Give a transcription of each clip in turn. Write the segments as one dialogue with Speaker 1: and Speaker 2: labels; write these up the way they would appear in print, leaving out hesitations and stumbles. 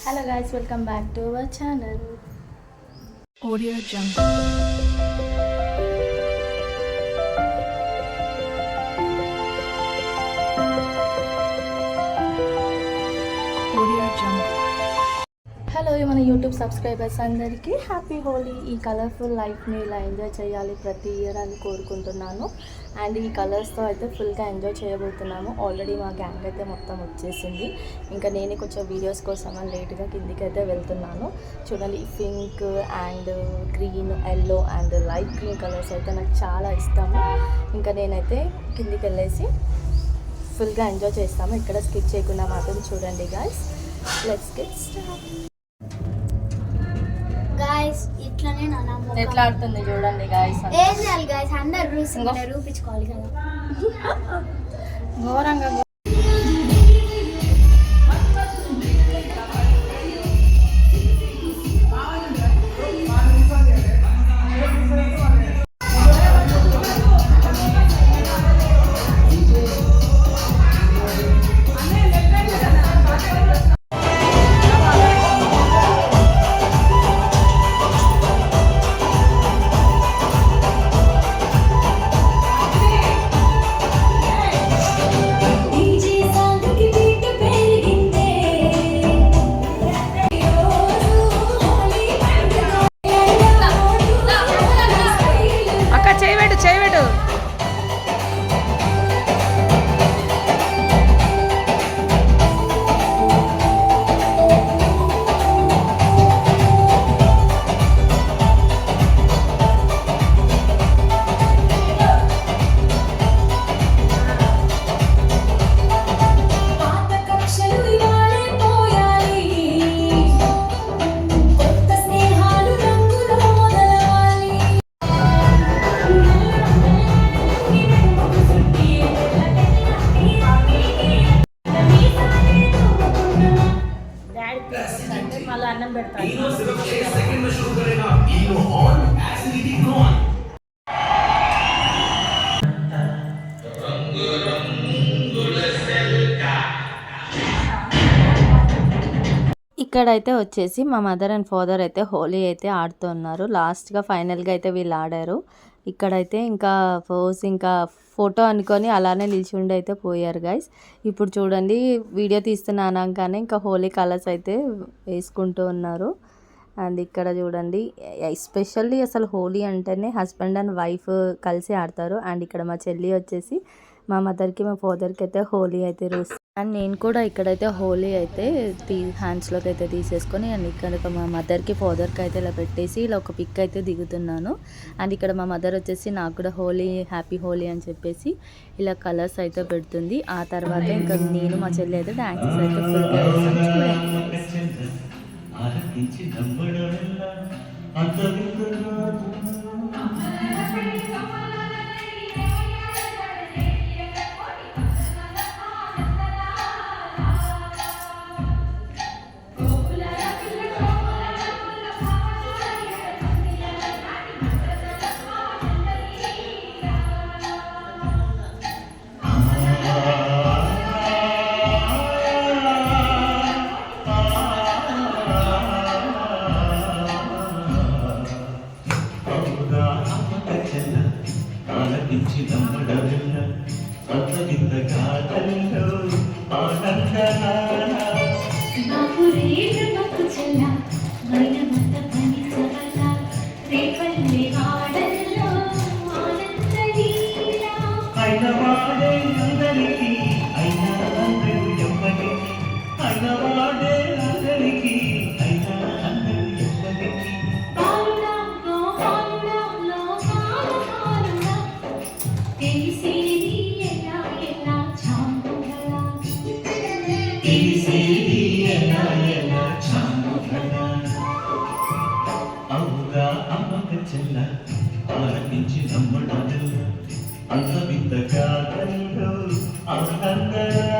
Speaker 1: Hello guys, welcome back to our channel.
Speaker 2: Audio Jungle.
Speaker 1: Hello మన YouTube subscribers అందరికీ happy Holi. ఈ colourful లైఫ్ని ఇలా ఎంజాయ్ చేయాలి ప్రతి ఇయర్ అని కోరుకుంటున్నాను. అండ్ ఈ కలర్స్తో అయితే ఫుల్గా ఎంజాయ్ చేయబోతున్నాము. ఆల్రెడీ మా గ్యాంగ్ అయితే మొత్తం వచ్చేసింది. ఇంకా నేను కొంచెం వీడియోస్ కోసం అని లేట్గా కిందికి అయితే వెళ్తున్నాను. చూడండి, pink and green, yellow and light green colours అయితే నాకు చాలా ఇష్టము. ఇంకా నేనైతే కిందికి వెళ్ళేసి ఫుల్గా ఎంజాయ్ చేస్తాము. ఇక్కడ స్కిప్ చేయకుండా మాత్రం చూడండి guys. Let's get start.
Speaker 3: Guys ఇట్లానే
Speaker 1: ఎట్లా ఆడుతుంది చూడండి గాయ్స్.
Speaker 3: ఏం చేయాలి గాయ్స్, అందరు రూపించుకోవాలి కదా.
Speaker 1: ఘోరంగా అన్నం పెడతాను. ఇక్కడైతే వచ్చేసి మా మదర్ అండ్ ఫాదర్ అయితే హోలీ అయితే ఆడుతున్నారు. లాస్ట్గా ఫైనల్గా అయితే వీళ్ళు ఆడారు. ఇక్కడైతే ఇంకా ఇంకా ఫోటో అనుకొని అలానే నిల్చుండి అయితే పోయారు గైస్. ఇప్పుడు చూడండి, వీడియో తీస్తున్నానగానే ఇంకా హోలీ కలర్స్ అయితే వేసుకుంటూ ఉన్నారు. అండ్ ఇక్కడ చూడండి, ఎస్పెషల్లీ అసలు హోలీ అంటేనే హస్బెండ్ అండ్ వైఫ్ కలిసి ఆడతారు. అండ్ ఇక్కడ మా చెల్లి వచ్చేసి మా మదర్కి మా ఫాదర్కి అయితే హోలీ అయితే రోస్. అండ్ నేను కూడా ఇక్కడైతే హోలీ అయితే హ్యాండ్స్లోకి అయితే తీసేసుకొని అండ్ ఇక్కడ మా మదర్కి ఫాదర్కి అయితే ఇలా పెట్టేసి ఇలా ఒక పిక్ అయితే దిగుతున్నాను. అండ్ ఇక్కడ మా మదర్ వచ్చేసి నాకు కూడా హోలీ హ్యాపీ హోలీ అని చెప్పేసి ఇలా కలర్స్ అయితే పెడుతుంది. ఆ తర్వాత ఇంకా నేను మా చెల్లి అయితే డాన్సెస్ అయితే ఫుల్గా ఆలకించి నమ్మడాలు అంత వింత కాదంలో ఆనందరా.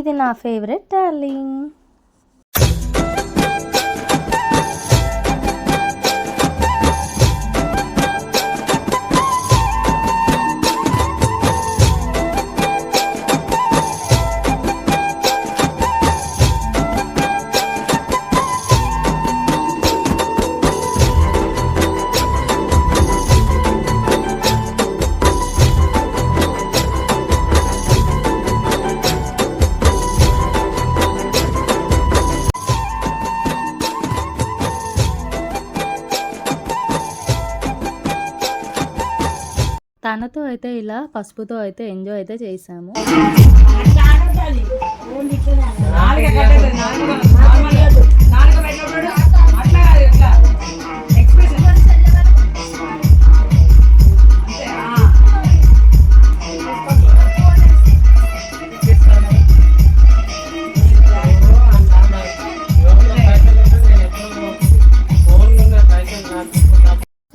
Speaker 1: ఇది నా ఫేవరెట్ డార్లింగ్. తనతో అయితే ఇలా పసుపుతో అయితే ఎంజాయ్ అయితే చేసాము.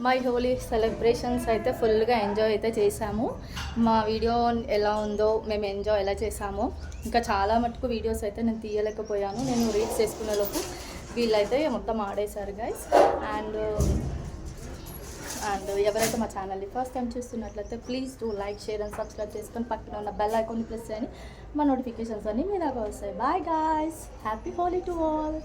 Speaker 1: మై హోలీ సెలబ్రేషన్స్ అయితే ఫుల్గా ఎంజాయ్ అయితే చేసాము. మా వీడియో ఎలా ఉందో, మేము ఎంజాయ్ ఎలా చేసామో, ఇంకా చాలా మటుకు వీడియోస్ అయితే నేను తీయలేకపోయాను. నేను రీల్స్ చేసుకునే లోపు వీళ్ళైతే మొత్తం ఆడేశారు గైస్. అండ్ ఎవరైతే మా ఛానల్ని ఫస్ట్ టైం చూస్తున్నట్లయితే please do like, share and subscribe చేసుకొని పక్కన ఉన్న బెల్ ఐకాన్ని ప్రెస్ చేయని మా నోటిఫికేషన్స్ అన్నీ మీ దాకా వస్తాయి. Bye guys, happy Holi to all.